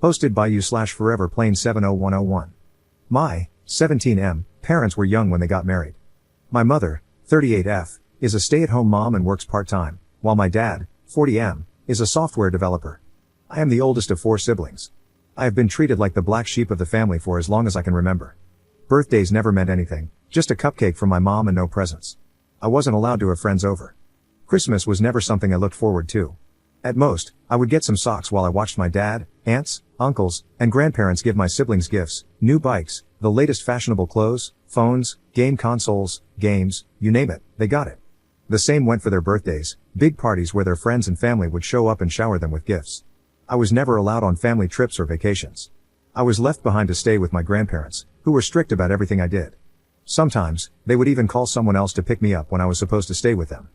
Hosted by you/foreverplane70101. My, 17M, parents were young when they got married. My mother, 38F, is a stay-at-home mom and works part-time, while my dad, 40M, is a software developer. I am the oldest of 4 siblings. I have been treated like the black sheep of the family for as long as I can remember. Birthdays never meant anything, just a cupcake from my mom and no presents. I wasn't allowed to have friends over. Christmas was never something I looked forward to. At most, I would get some socks while I watched my dad, aunts, uncles, and grandparents give my siblings gifts, new bikes, the latest fashionable clothes, phones, game consoles, games, you name it, they got it. The same went for their birthdays, big parties where their friends and family would show up and shower them with gifts. I was never allowed on family trips or vacations. I was left behind to stay with my grandparents, who were strict about everything I did. Sometimes, they would even call someone else to pick me up when I was supposed to stay with them.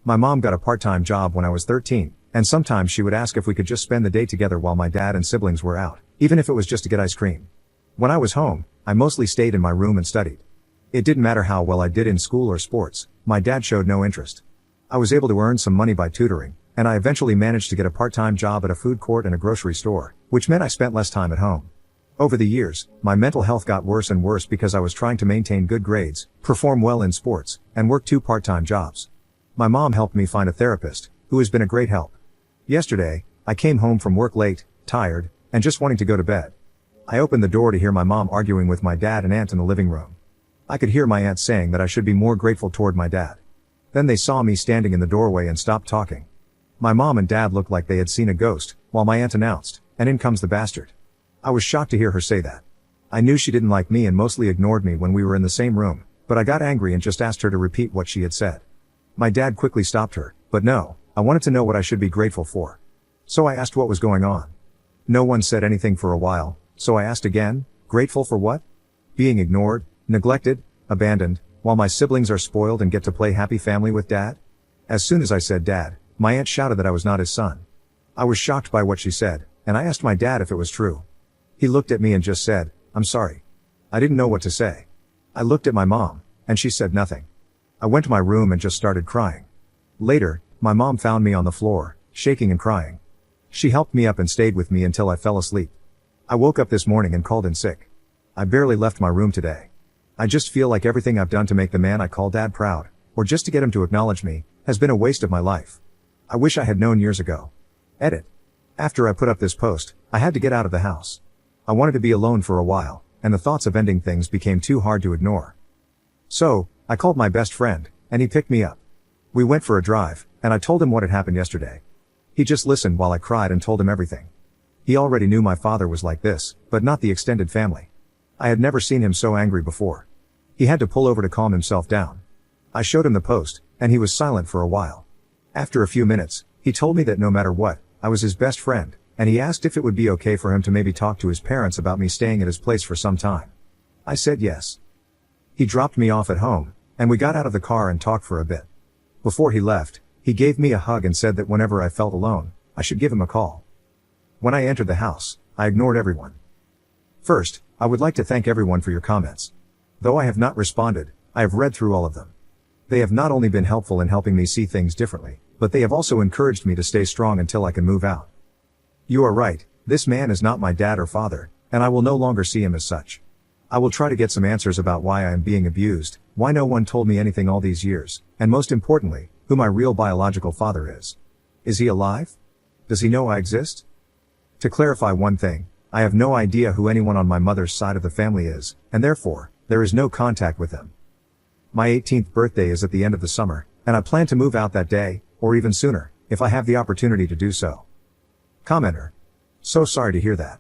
My mom got a part-time job when I was 13, and sometimes she would ask if we could just spend the day together while my dad and siblings were out, even if it was just to get ice cream. When I was home, I mostly stayed in my room and studied. It didn't matter how well I did in school or sports, my dad showed no interest. I was able to earn some money by tutoring, and I eventually managed to get a part-time job at a food court and a grocery store, which meant I spent less time at home. Over the years, my mental health got worse and worse because I was trying to maintain good grades, perform well in sports, and work 2 part-time jobs. My mom helped me find a therapist, who has been a great help. Yesterday, I came home from work late, tired, and just wanting to go to bed. I opened the door to hear my mom arguing with my dad and aunt in the living room. I could hear my aunt saying that I should be more grateful toward my dad. Then they saw me standing in the doorway and stopped talking. My mom and dad looked like they had seen a ghost, while my aunt announced, "And in comes the bastard." I was shocked to hear her say that. I knew she didn't like me and mostly ignored me when we were in the same room, but I got angry and just asked her to repeat what she had said. My dad quickly stopped her, but no, I wanted to know what I should be grateful for. So I asked what was going on. No one said anything for a while, so I asked again, grateful for what? Being ignored, neglected, abandoned, while my siblings are spoiled and get to play happy family with dad? As soon as I said dad, my aunt shouted that I was not his son. I was shocked by what she said, and I asked my dad if it was true. He looked at me and just said, "I'm sorry." I didn't know what to say. I looked at my mom, and she said nothing. I went to my room and just started crying. Later, my mom found me on the floor, shaking and crying. She helped me up and stayed with me until I fell asleep. I woke up this morning and called in sick. I barely left my room today. I just feel like everything I've done to make the man I call dad proud, or just to get him to acknowledge me, has been a waste of my life. I wish I had known years ago. Edit. After I put up this post, I had to get out of the house. I wanted to be alone for a while, and the thoughts of ending things became too hard to ignore. So, I called my best friend, and he picked me up. We went for a drive, and I told him what had happened yesterday. He just listened while I cried and told him everything. He already knew my father was like this, but not the extended family. I had never seen him so angry before. He had to pull over to calm himself down. I showed him the post, and he was silent for a while. After a few minutes, he told me that no matter what, I was his best friend, and he asked if it would be okay for him to maybe talk to his parents about me staying at his place for some time. I said yes. He dropped me off at home, and we got out of the car and talked for a bit. Before he left, he gave me a hug and said that whenever I felt alone, I should give him a call. When I entered the house, I ignored everyone. First, I would like to thank everyone for your comments. Though I have not responded, I have read through all of them. They have not only been helpful in helping me see things differently, but they have also encouraged me to stay strong until I can move out. You are right, this man is not my dad or father, and I will no longer see him as such. I will try to get some answers about why I am being abused, why no one told me anything all these years, and most importantly, who my real biological father is. Is he alive? Does he know I exist? To clarify one thing, I have no idea who anyone on my mother's side of the family is, and therefore, there is no contact with them. My 18th birthday is at the end of the summer, and I plan to move out that day, or even sooner, if I have the opportunity to do so. Commenter. So sorry to hear that.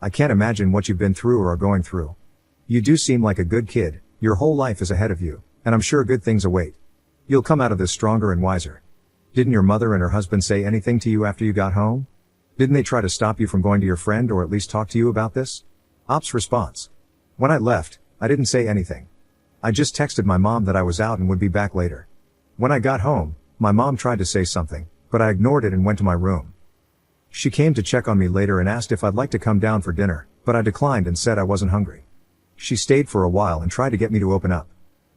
I can't imagine what you've been through or are going through. You do seem like a good kid, your whole life is ahead of you, and I'm sure good things await. You'll come out of this stronger and wiser. Didn't your mother and her husband say anything to you after you got home? Didn't they try to stop you from going to your friend or at least talk to you about this? Ops response. When I left, I didn't say anything. I just texted my mom that I was out and would be back later. When I got home, my mom tried to say something, but I ignored it and went to my room. She came to check on me later and asked if I'd like to come down for dinner, but I declined and said I wasn't hungry. She stayed for a while and tried to get me to open up.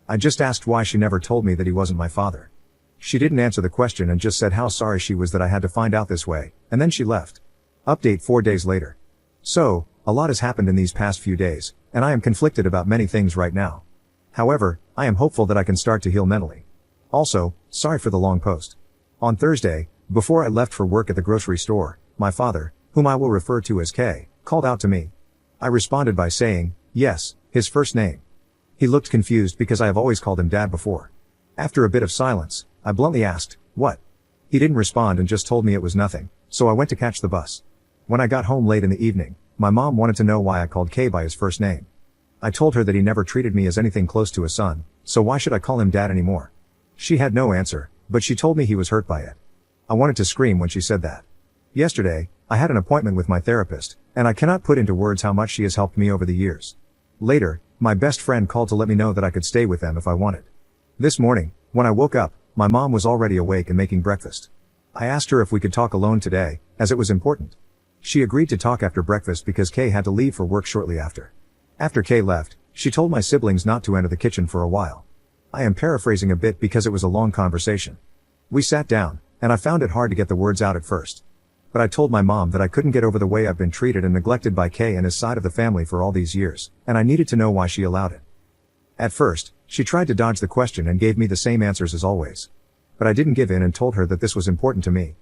I just asked why she never told me that he wasn't my father. She didn't answer the question and just said how sorry she was that I had to find out this way, and then she left. Update 4 days later. So, a lot has happened in these past few days, and I am conflicted about many things right now. However, I am hopeful that I can start to heal mentally. Also, sorry for the long post. On Thursday, before I left for work at the grocery store, my father, whom I will refer to as K, called out to me. I responded by saying, yes, his first name. He looked confused because I have always called him Dad before. After a bit of silence, I bluntly asked, what? He didn't respond and just told me it was nothing, so I went to catch the bus. When I got home late in the evening, my mom wanted to know why I called K by his first name. I told her that he never treated me as anything close to a son, so why should I call him Dad anymore? She had no answer, but she told me he was hurt by it. I wanted to scream when she said that. Yesterday, I had an appointment with my therapist, and I cannot put into words how much she has helped me over the years. Later, my best friend called to let me know that I could stay with them if I wanted. This morning, when I woke up, my mom was already awake and making breakfast. I asked her if we could talk alone today, as it was important. She agreed to talk after breakfast because Kay had to leave for work shortly after. After Kay left, she told my siblings not to enter the kitchen for a while. I am paraphrasing a bit because it was a long conversation. We sat down, and I found it hard to get the words out at first. But I told my mom that I couldn't get over the way I've been treated and neglected by Kay and his side of the family for all these years, and I needed to know why she allowed it. At first, she tried to dodge the question and gave me the same answers as always. But I didn't give in and told her that this was important to me.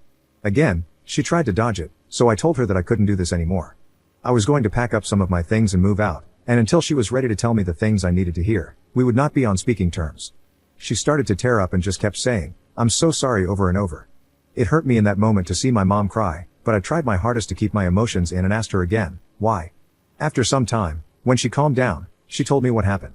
Again, she tried to dodge it, so I told her that I couldn't do this anymore. I was going to pack up some of my things and move out, and until she was ready to tell me the things I needed to hear, we would not be on speaking terms. She started to tear up and just kept saying, "I'm so sorry," over and over. It hurt me in that moment to see my mom cry, but I tried my hardest to keep my emotions in and asked her again, why? After some time, when she calmed down, she told me what happened.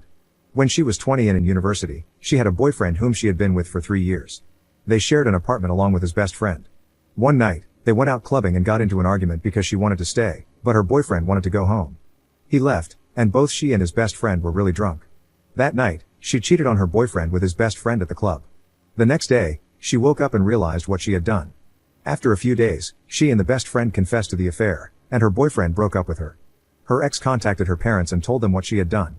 When she was 20 and in university, she had a boyfriend whom she had been with for 3 years. They shared an apartment along with his best friend. One night, they went out clubbing and got into an argument because she wanted to stay, but her boyfriend wanted to go home. He left, and both she and his best friend were really drunk. That night, she cheated on her boyfriend with his best friend at the club. The next day, she woke up and realized what she had done. After a few days, she and the best friend confessed to the affair, and her boyfriend broke up with her. Her ex contacted her parents and told them what she had done.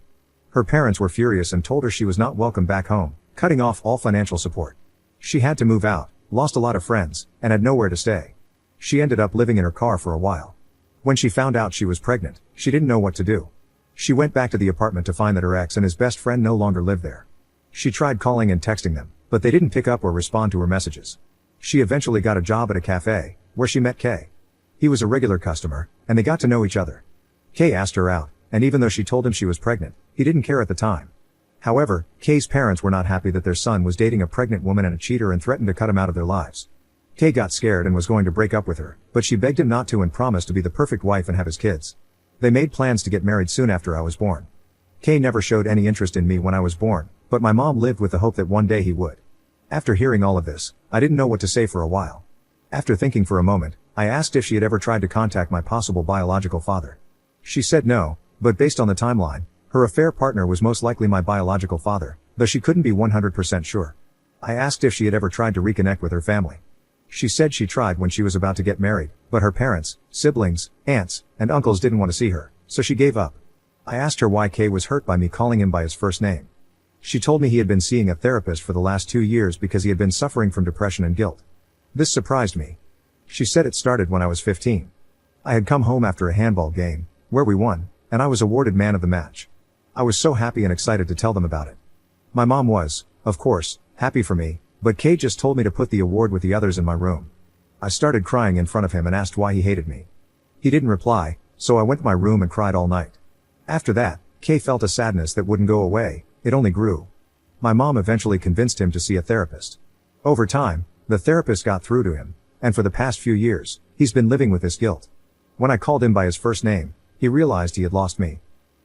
Her parents were furious and told her she was not welcome back home, cutting off all financial support. She had to move out, lost a lot of friends, and had nowhere to stay. She ended up living in her car for a while. When she found out she was pregnant, she didn't know what to do. She went back to the apartment to find that her ex and his best friend no longer lived there. She tried calling and texting them, but they didn't pick up or respond to her messages. She eventually got a job at a cafe, where she met Kay. He was a regular customer, and they got to know each other. Kay asked her out, and even though she told him she was pregnant, he didn't care at the time. However, Kay's parents were not happy that their son was dating a pregnant woman and a cheater and threatened to cut him out of their lives. Kay got scared and was going to break up with her, but she begged him not to and promised to be the perfect wife and have his kids. They made plans to get married soon after I was born. Kay never showed any interest in me when I was born, but my mom lived with the hope that one day he would. After hearing all of this, I didn't know what to say for a while. After thinking for a moment, I asked if she had ever tried to contact my possible biological father. She said no, but based on the timeline, her affair partner was most likely my biological father, though she couldn't be 100% sure. I asked if she had ever tried to reconnect with her family. She said she tried when she was about to get married, but her parents, siblings, aunts, and uncles didn't want to see her, so she gave up. I asked her why Kay was hurt by me calling him by his first name. She told me he had been seeing a therapist for the last 2 years because he had been suffering from depression and guilt. This surprised me. She said it started when I was 15. I had come home after a handball game, where we won, and I was awarded man of the match. I was so happy and excited to tell them about it. My mom was, of course, happy for me, but Kay just told me to put the award with the others in my room. I started crying in front of him and asked why he hated me. He didn't reply, so I went to my room and cried all night. After that, Kay felt a sadness that wouldn't go away, it only grew. My mom eventually convinced him to see a therapist. Over time, the therapist got through to him, and for the past few years, he's been living with this guilt. When I called him by his first name, he realized he had lost me.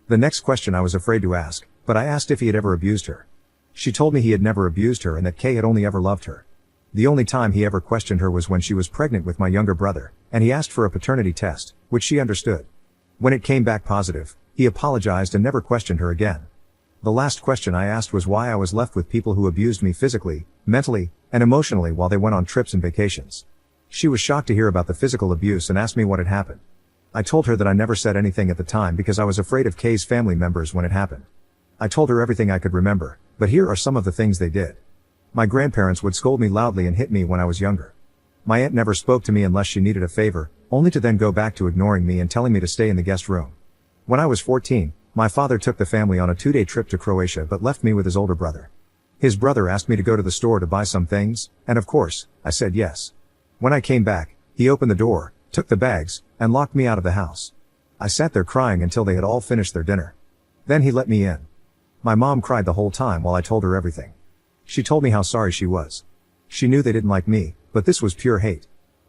The next question I was afraid to ask, but I asked if he had ever abused her. She told me he had never abused her and that Kay had only ever loved her. The only time he ever questioned her was when she was pregnant with my younger brother, and he asked for a paternity test, which she understood. When it came back positive, he apologized and never questioned her again. The last question I asked was why I was left with people who abused me physically, mentally, and emotionally while they went on trips and vacations. She was shocked to hear about the physical abuse and asked me what had happened. I told her that I never said anything at the time because I was afraid of Kay's family members when it happened. I told her everything I could remember, but here are some of the things they did. My grandparents would scold me loudly and hit me when I was younger. My aunt never spoke to me unless she needed a favor, only to then go back to ignoring me and telling me to stay in the guest room. When I was 14, my father took the family on a 2-day trip to Croatia but left me with his older brother. His brother asked me to go to the store to buy some things, and of course, I said yes. When I came back, he opened the door, took the bags, and locked me out of the house. I sat there crying until they had all finished their dinner. Then he let me in. My mom cried the whole time while I told her everything. She told me how sorry she was. She knew they didn't like me, but this was pure hate.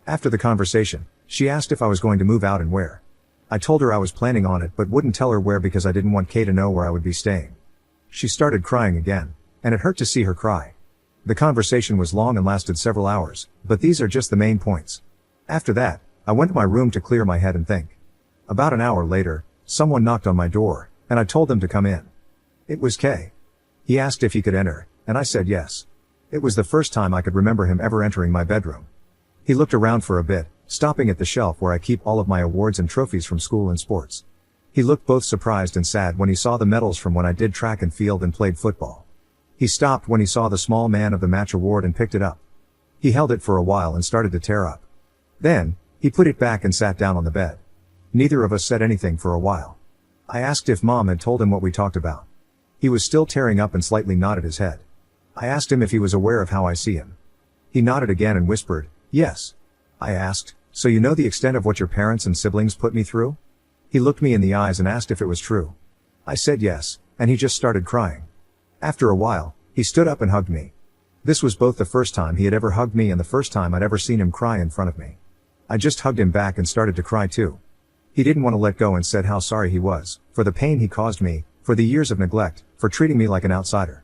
After the conversation, she asked if I was going to move out and where. I told her I was planning on it but wouldn't tell her where because I didn't want Kay to know where I would be staying. She started crying again, and it hurt to see her cry. The conversation was long and lasted several hours, but these are just the main points. After that, I went to my room to clear my head and think. About an hour later, someone knocked on my door, and I told them to come in. It was Kay. He asked if he could enter, and I said yes. It was the first time I could remember him ever entering my bedroom. He looked around for a bit, stopping at the shelf where I keep all of my awards and trophies from school and sports. He looked both surprised and sad when he saw the medals from when I did track and field and played football. He stopped when he saw the small man of the match award and picked it up. He held it for a while and started to tear up. Then, he put it back and sat down on the bed. Neither of us said anything for a while. I asked if Mom had told him what we talked about. He was still tearing up and slightly nodded his head. I asked him if he was aware of how I see him. He nodded again and whispered, yes. I asked, so you know the extent of what your parents and siblings put me through? He looked me in the eyes and asked if it was true. I said yes, and he just started crying. After a while, he stood up and hugged me. This was both the first time he had ever hugged me and the first time I'd ever seen him cry in front of me. I just hugged him back and started to cry too. He didn't want to let go and said how sorry he was, for the pain he caused me, for the years of neglect, for treating me like an outsider.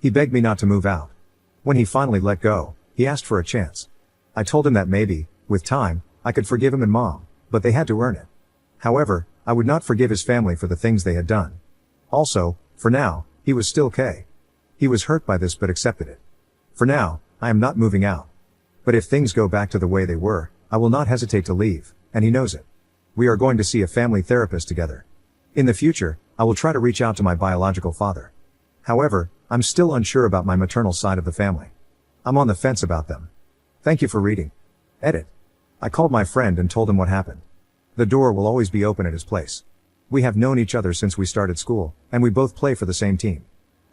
He begged me not to move out. When he finally let go, he asked for a chance. I told him that maybe, with time, I could forgive him and Mom, but they had to earn it. However, I would not forgive his family for the things they had done. Also, for now, he was still Kay. He was hurt by this but accepted it. For now, I am not moving out. But if things go back to the way they were, I will not hesitate to leave, and he knows it. We are going to see a family therapist together. In the future, I will try to reach out to my biological father. However, I'm still unsure about my maternal side of the family. I'm on the fence about them. Thank you for reading. Edit. I called my friend and told him what happened. The door will always be open at his place. We have known each other since we started school, and we both play for the same team.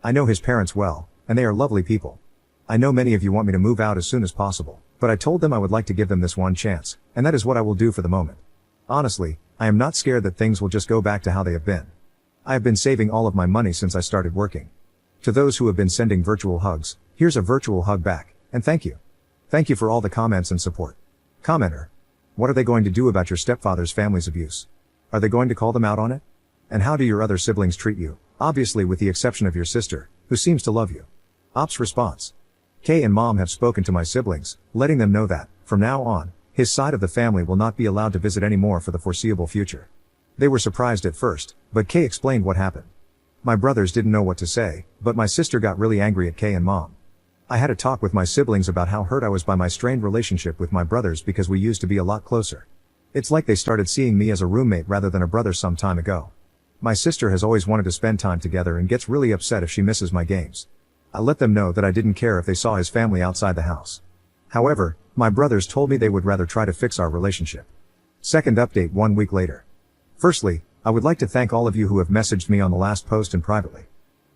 I know his parents well, and they are lovely people. I know many of you want me to move out as soon as possible, but I told them I would like to give them this one chance, and that is what I will do for the moment. Honestly, I am not scared that things will just go back to how they have been. I have been saving all of my money since I started working. To those who have been sending virtual hugs, here's a virtual hug back, and thank you. Thank you for all the comments and support. Commenter. What are they going to do about your stepfather's family's abuse? Are they going to call them out on it? And how do your other siblings treat you, obviously with the exception of your sister, who seems to love you? Ops response. Kay and Mom have spoken to my siblings, letting them know that, from now on, his side of the family will not be allowed to visit anymore for the foreseeable future. They were surprised at first, but Kay explained what happened. My brothers didn't know what to say, but my sister got really angry at Kay and Mom. I had a talk with my siblings about how hurt I was by my strained relationship with my brothers because we used to be a lot closer. It's like they started seeing me as a roommate rather than a brother some time ago. My sister has always wanted to spend time together and gets really upset if she misses my games. I let them know that I didn't care if they saw his family outside the house. However, my brothers told me they would rather try to fix our relationship. Second update 1 week later. Firstly, I would like to thank all of you who have messaged me on the last post and privately.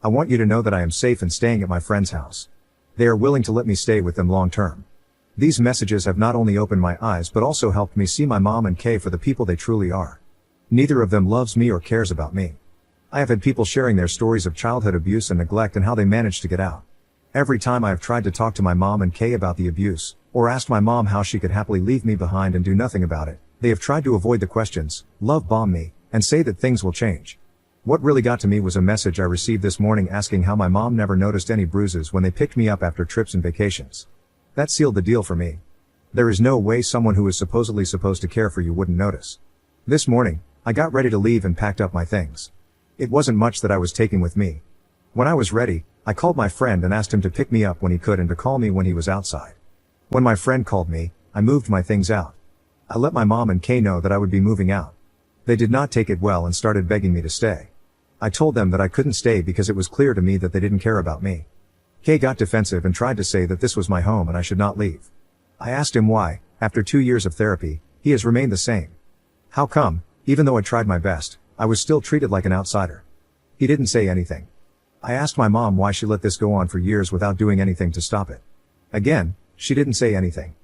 I want you to know that I am safe and staying at my friend's house. They are willing to let me stay with them long term. These messages have not only opened my eyes but also helped me see my mom and Kay for the people they truly are. Neither of them loves me or cares about me. I have had people sharing their stories of childhood abuse and neglect and how they managed to get out. Every time I have tried to talk to my mom and Kay about the abuse, or asked my mom how she could happily leave me behind and do nothing about it, they have tried to avoid the questions, love bomb me, and say that things will change. What really got to me was a message I received this morning asking how my mom never noticed any bruises when they picked me up after trips and vacations. That sealed the deal for me. There is no way someone who is supposedly supposed to care for you wouldn't notice. This morning, I got ready to leave and packed up my things. It wasn't much that I was taking with me. When I was ready, I called my friend and asked him to pick me up when he could and to call me when he was outside. When my friend called me, I moved my things out. I let my mom and Kay know that I would be moving out. They did not take it well and started begging me to stay. I told them that I couldn't stay because it was clear to me that they didn't care about me. Kay got defensive and tried to say that this was my home and I should not leave. I asked him why. After 2 years of therapy, He has remained the same. How come, even though I tried my best, I was still treated like an outsider? He didn't say anything. I asked my mom why she let this go on for years without doing anything to stop it. Again, she didn't say anything.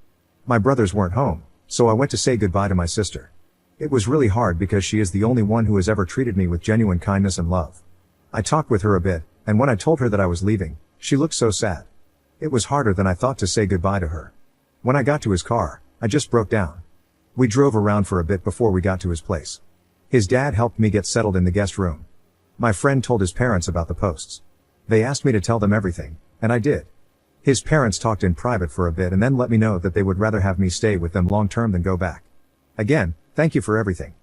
My brothers weren't home, so I went to say goodbye to my sister. It was really hard because she is the only one who has ever treated me with genuine kindness and love. I talked with her a bit, and when I told her that I was leaving, she looked so sad. It was harder than I thought to say goodbye to her. When I got to his car, I just broke down. We drove around for a bit before we got to his place. His dad helped me get settled in the guest room. My friend told his parents about the posts. They asked me to tell them everything, and I did. His parents talked in private for a bit and then let me know that they would rather have me stay with them long term than go back. Again, thank you for everything.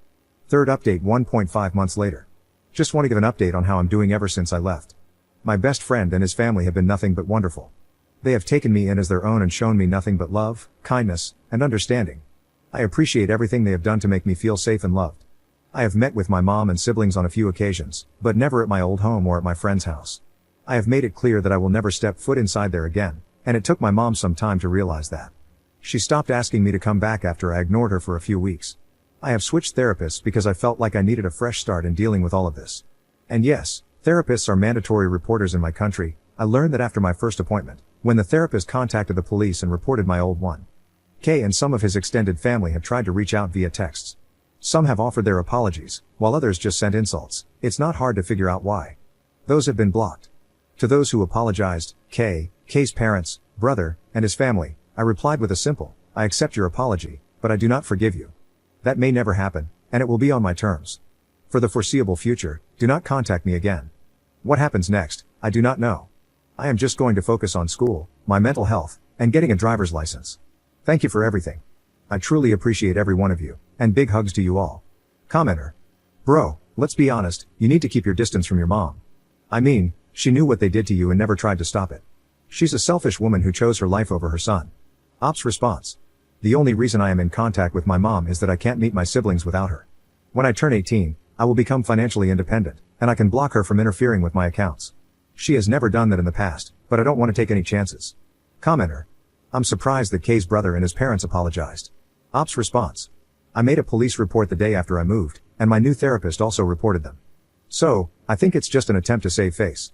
Third update 1.5 months later. Just want to give an update on how I'm doing ever since I left. My best friend and his family have been nothing but wonderful. They have taken me in as their own and shown me nothing but love, kindness, and understanding. I appreciate everything they have done to make me feel safe and loved. I have met with my mom and siblings on a few occasions, but never at my old home or at my friend's house. I have made it clear that I will never step foot inside there again, and it took my mom some time to realize that. She stopped asking me to come back after I ignored her for a few weeks. I have switched therapists because I felt like I needed a fresh start in dealing with all of this. And yes, therapists are mandatory reporters in my country. I learned that after my first appointment, when the therapist contacted the police and reported my old one. K and some of his extended family have tried to reach out via texts. Some have offered their apologies, while others just sent insults. It's not hard to figure out why. Those have been blocked. To those who apologized, K's parents, brother, and his family, I replied with a simple, I accept your apology, but I do not forgive you. That may never happen, and it will be on my terms. For the foreseeable future, do not contact me again. What happens next, I do not know. I am just going to focus on school, my mental health, and getting a driver's license. Thank you for everything. I truly appreciate every one of you, and big hugs to you all. Commenter. Bro, let's be honest, you need to keep your distance from your mom. I mean, she knew what they did to you and never tried to stop it. She's a selfish woman who chose her life over her son. Ops response. The only reason I am in contact with my mom is that I can't meet my siblings without her. When I turn 18, I will become financially independent, and I can block her from interfering with my accounts. She has never done that in the past, but I don't want to take any chances. Commenter. I'm surprised that K's brother and his parents apologized. Ops response. I made a police report the day after I moved, and my new therapist also reported them. So, I think it's just an attempt to save face.